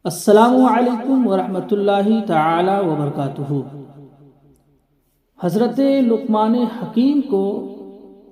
السلام علیکم ورحمۃ اللہ تعالی وبرکاتہ۔ حضرت لقمان حکیم کو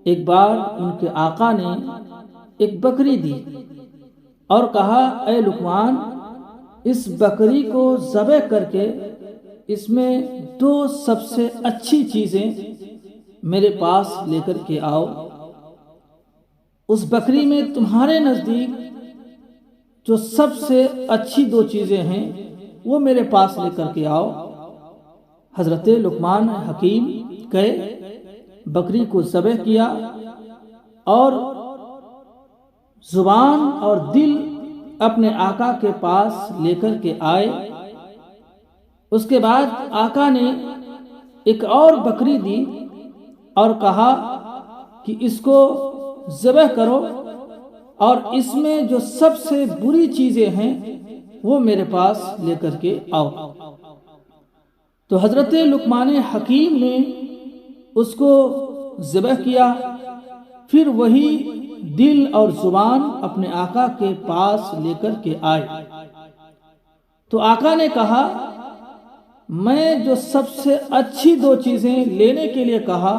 ایک بار ان کے آقا نے ایک بکری دی اور کہا، اے لقمان، اس بکری کو ذبح کر کے اس میں دو سب سے اچھی چیزیں میرے پاس لے کر کے آؤ۔ اس بکری میں تمہارے نزدیک جو سب سے اچھی دو چیزیں ہیں وہ میرے پاس لے کر کے آؤ۔ حضرت لقمان حکیم گئے، بکری کو ذبح کیا اور زبان اور دل اپنے آقا کے پاس لے کر کے آئے۔ اس کے بعد آقا نے ایک اور بکری دی اور کہا کہ اس کو ذبح کرو اور اس میں جو سب سے بری چیزیں ہیں وہ میرے پاس لے کر کے آؤ۔ تو حضرت لقمان حکیم نے اس کو ذبح کیا، پھر وہی دل اور زبان اپنے آقا کے پاس لے کر کے آئے۔ تو آقا نے کہا، میں جو سب سے اچھی دو چیزیں لینے کے لیے کہا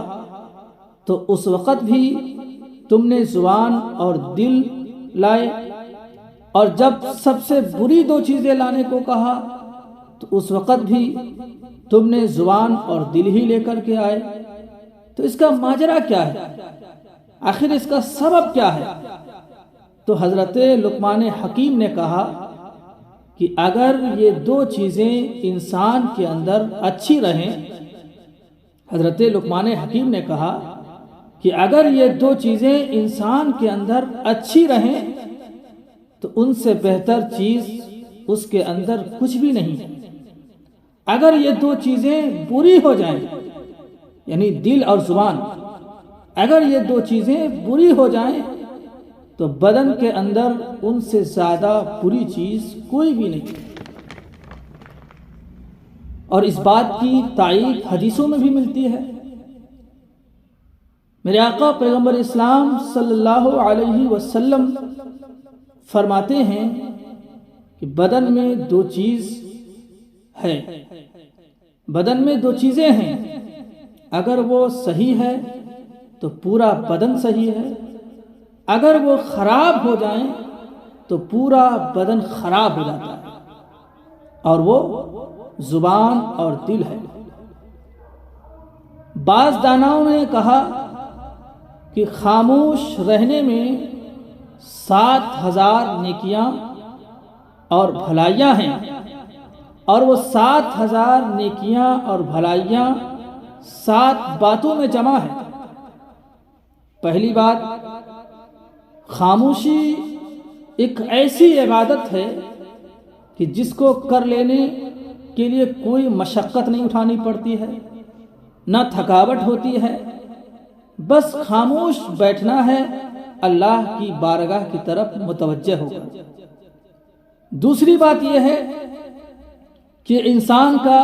تو اس وقت بھی تم نے زبان اور دل لائے، اور جب سب سے بری دو چیزیں لانے کو کہا تو اس وقت بھی تم نے زبان اور دل ہی لے کر کے آئے۔ تو اس کا ماجرا کیا ہے؟ آخر اس کا سبب کیا ہے؟ تو حضرت لقمان حکیم نے کہا کہ اگر یہ دو چیزیں انسان کے اندر اچھی رہیں، حضرت لقمان حکیم نے کہا کہ اگر یہ دو چیزیں انسان کے اندر اچھی رہیں تو ان سے بہتر چیز اس کے اندر کچھ بھی نہیں ہے۔ اگر یہ دو چیزیں بری ہو جائیں، یعنی دل اور زبان، اگر یہ دو چیزیں بری ہو جائیں تو بدن کے اندر ان سے زیادہ بری چیز کوئی بھی نہیں۔ اور اس بات کی تائید حدیثوں میں بھی ملتی ہے۔ میرے آقا پیغمبر اسلام صلی اللہ علیہ وسلم فرماتے ہیں کہ بدن میں دو چیز ہے، بدن میں دو چیزیں ہیں، اگر وہ صحیح ہے تو پورا بدن صحیح ہے، اگر وہ خراب ہو جائیں تو پورا بدن خراب ہو جاتا ہے، اور وہ زبان اور دل ہے۔ بعض داناؤں نے کہا کہ خاموش رہنے میں 7,000 نیکیاں اور بھلائیاں ہیں، اور وہ 7,000 نیکیاں اور بھلائیاں 7 باتوں میں جمع ہے۔ پہلی بات، خاموشی ایک ایسی عبادت ہے کہ جس کو کر لینے کے لیے کوئی مشقت نہیں اٹھانی پڑتی ہے، نہ تھکاوٹ ہوتی ہے، بس خاموش بیٹھنا ہے، اللہ کی بارگاہ کی طرف متوجہ ہوگا۔ دوسری بات یہ ہے کہ انسان کا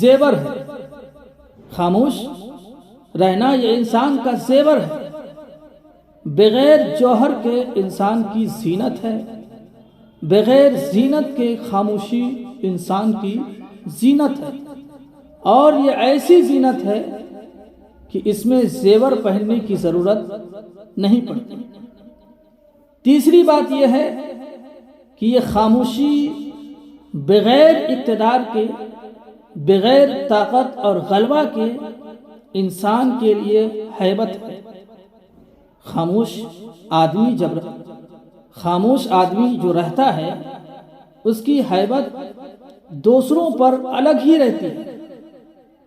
زیور ہے، خاموش رہنا یہ انسان کا زیور ہے۔ بغیر جوہر کے انسان کی زینت ہے، بغیر زینت کے خاموشی انسان کی زینت ہے، اور یہ ایسی زینت ہے کہ اس میں زیور پہننے کی ضرورت نہیں پڑتی۔ تیسری بات یہ ہے کہ یہ خاموشی بغیر اقتدار کے، بغیر طاقت اور غلبہ کے انسان کے لیے ہیبت ہے۔ خاموش آدمی جو رہتا ہے اس کی ہیبت دوسروں پر الگ ہی رہتی ہے۔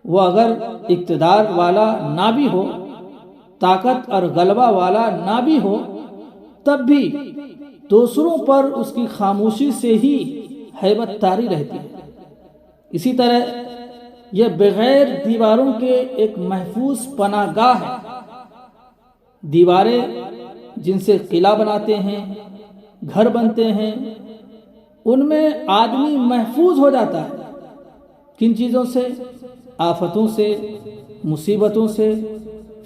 وہ اگر اقتدار والا نہ بھی ہو، طاقت اور غلبہ والا نہ بھی ہو، تب بھی دوسروں پر اس کی خاموشی سے ہی ہیبت طاری رہتی ہے۔ اسی طرح یہ بغیر دیواروں کے ایک محفوظ پناہ گاہ ہے۔ دیواریں جن سے قلعہ بناتے ہیں، گھر بنتے ہیں، ان میں آدمی محفوظ ہو جاتا ہے۔ کن چیزوں سے؟ آفتوں سے، مصیبتوں سے،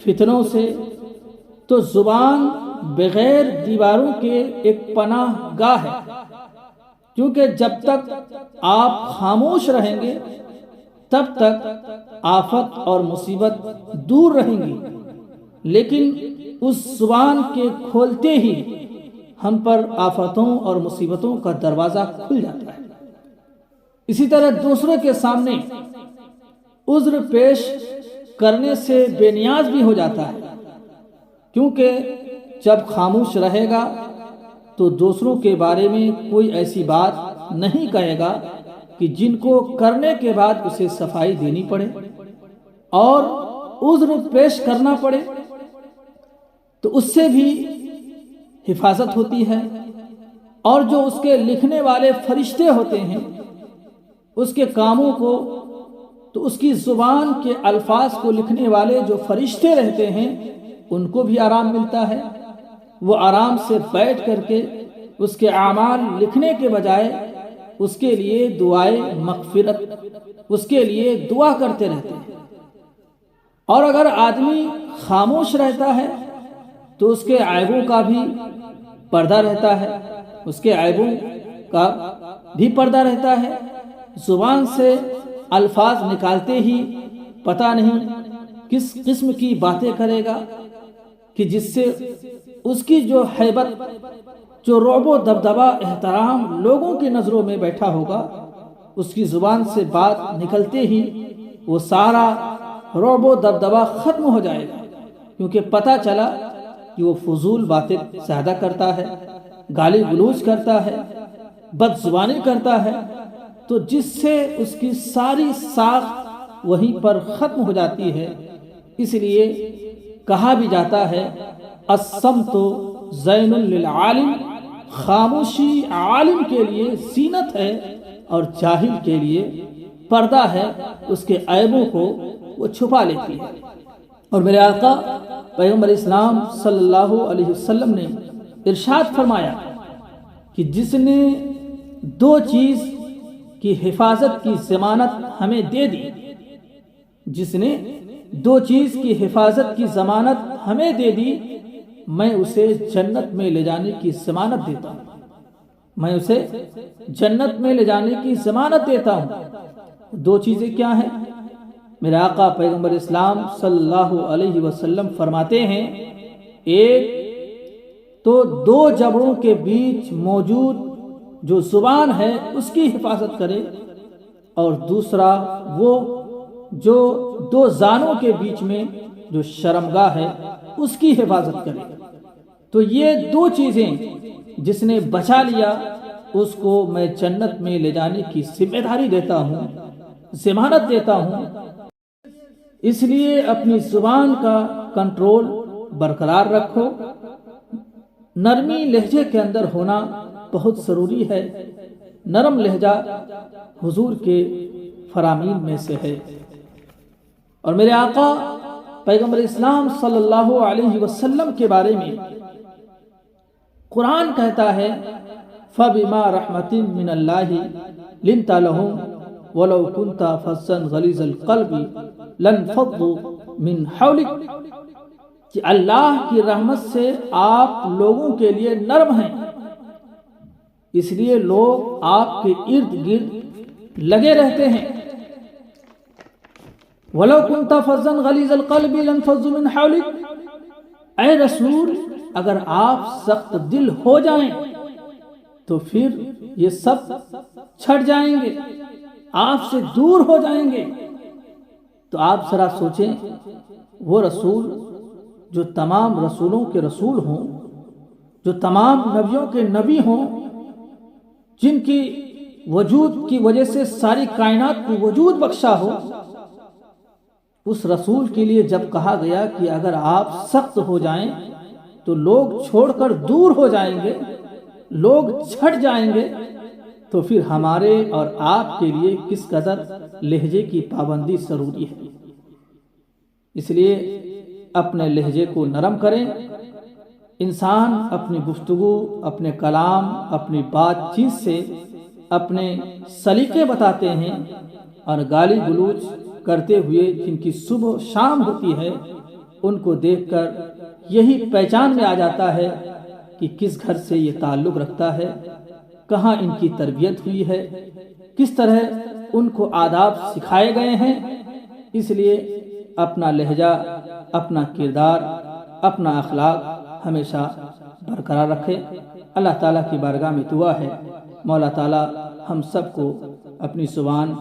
فتنوں سے۔ تو زبان بغیر دیواروں کے ایک پناہ گاہ ہے کیونکہ جب تک آپ خاموش رہیں گے تب تک آفت اور مصیبت دور رہیں گی، لیکن اس زبان کے کھولتے ہی ہم پر آفتوں اور مصیبتوں کا دروازہ کھل جاتا ہے۔ اسی طرح دوسروں کے سامنے عذر پیش کرنے سے بے نیاز بھی ہو جاتا ہے، کیونکہ جب خاموش رہے گا تو دوسروں کے بارے میں کوئی ایسی بات نہیں کہے گا کہ جن کو کرنے کے بعد اسے صفائی دینی پڑے اور عذر پیش کرنا پڑے، تو اس سے بھی حفاظت ہوتی ہے۔ اور جو اس کے لکھنے والے فرشتے ہوتے ہیں، اس کے کاموں کو، تو اس کی زبان کے الفاظ کو لکھنے والے جو فرشتے رہتے ہیں ان کو بھی آرام ملتا ہے۔ وہ آرام سے بیٹھ کر کے اس کے اعمال لکھنے کے بجائے اس کے لیے دعائے مغفرت، اس کے لیے دعا کرتے رہتے ہیں۔ اور اگر آدمی خاموش رہتا ہے تو اس کے عیبوں کا بھی پردہ رہتا ہے، اس کے عیبوں کا بھی پردہ رہتا ہے۔ زبان سے الفاظ نکالتے ہی پتہ نہیں کس قسم کی باتیں کرے گا کہ جس سے اس کی جو ہیبت، جو رعب و دبدبہ احترام لوگوں کی نظروں میں بیٹھا ہوگا، اس کی زبان سے بات نکلتے ہی وہ سارا رعب و دبدبہ ختم ہو جائے گا، کیونکہ پتہ چلا کہ وہ فضول باتیں زیادہ کرتا ہے، گالی گلوچ کرتا ہے، بد زبانی کرتا ہے، تو جس سے اس کی ساری ساکھ وہیں پر ختم ہو جاتی ہے۔ اس لیے کہا بھی جاتا ہے الصمت زین للعالم، خاموشی عالم کے لیے زینت ہے اور جاہل کے لیے پردہ ہے، اس کے عیبوں کو وہ چھپا لیتی ہے۔ اور میرے آقا پیغمبر اسلام صلی اللہ علیہ وسلم نے ارشاد فرمایا کہ جس نے دو چیز کی حفاظت کی ضمانت ہمیں دے دی، جس نے دو چیز کی حفاظت کی ضمانت ہمیں دے دی، میں اسے جنت میں لے جانے کی ضمانت دیتا ہوں، میں اسے جنت میں لے جانے کی ضمانت دیتا ہوں۔ دو چیزیں کیا ہیں؟ میرے آقا پیغمبر اسلام صلی اللہ علیہ وسلم فرماتے ہیں، ایک تو دو جبڑوں کے بیچ موجود جو زبان ہے اس کی حفاظت کرے، اور دوسرا وہ جو دو زانوں کے بیچ میں جو شرمگاہ ہے اس کی حفاظت کرے۔ تو یہ دو چیزیں جس نے بچا لیا اس کو میں جنت میں لے جانے کی ذمہ داری دیتا ہوں، ضمانت دیتا ہوں۔ اس لیے اپنی زبان کا کنٹرول برقرار رکھو۔ نرمی لہجے کے اندر ہونا بہت ضروری ہے۔ نرم لہجہ حضور کے فرامین میں سے ہے۔ اور میرے آقا پیغمبر اسلام صلی اللہ علیہ وسلم کے بارے میں قرآن کہتا ہے فَبِمَا رَحْمَةٍ مِّنَ اللَّهِ لِنْتَ لَهُمْ وَلَوْ كُنْتَ فَظًّا غَلِيظَ الْقَلْبِ لَانفَضُّوا مِنْ حَوْلِكَ، کہ اللہ کی رحمت سے آپ لوگوں کے لیے نرم ہیں، اس لیے لوگ آپ کے ارد گرد لگے رہتے ہیں۔ وَلَوْ كُنْتَ فَظًّا غَلِيظَ الْقَلْبِ لَانفَضُّوا مِنْ حَوْلِكَ، اے رسول اگر آپ سخت دل ہو جائیں تو پھر یہ سب چھٹ جائیں گے، آپ سے دور ہو جائیں گے۔ تو آپ ذرا سوچیں، وہ رسول جو تمام رسولوں کے رسول ہوں، جو تمام نبیوں کے نبی ہوں، جن کی وجود کی وجہ سے ساری کائنات کو وجود بخشا ہو، اس رسول کے لیے جب کہا گیا کہ اگر آپ سخت ہو جائیں تو لوگ چھوڑ کر دور ہو جائیں گے، لوگ چھٹ جائیں گے، تو پھر ہمارے اور آپ کے لیے کس قدر لہجے کی پابندی ضروری ہے۔ اس لیے اپنے لہجے کو نرم کریں۔ انسان اپنی گفتگو، اپنے کلام، اپنی بات چیت سے اپنے سلیقے بتاتے ہیں، اور گالی گلوچ کرتے ہوئے جن کی صبح شام ہوتی ہے ان کو دیکھ کر یہی پہچان میں آ جاتا ہے کہ کس گھر سے یہ تعلق رکھتا ہے، کہاں ان کی تربیت ہوئی ہے، کس طرح ان کو آداب سکھائے گئے ہیں۔ اس لیے اپنا لہجہ، اپنا کردار، اپنا اخلاق ہمیشہ برقرار رکھے۔ اللہ تعالیٰ کی بارگاہ میں دعا ہے مولا تعالیٰ ہم سب کو اپنی زبان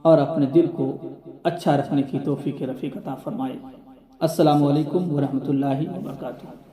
اور اپنے دل کو اچھا رکھنے کی توفیق رفیق عطا فرمائے۔ السلام علیکم ورحمۃ اللہ وبرکاتہ۔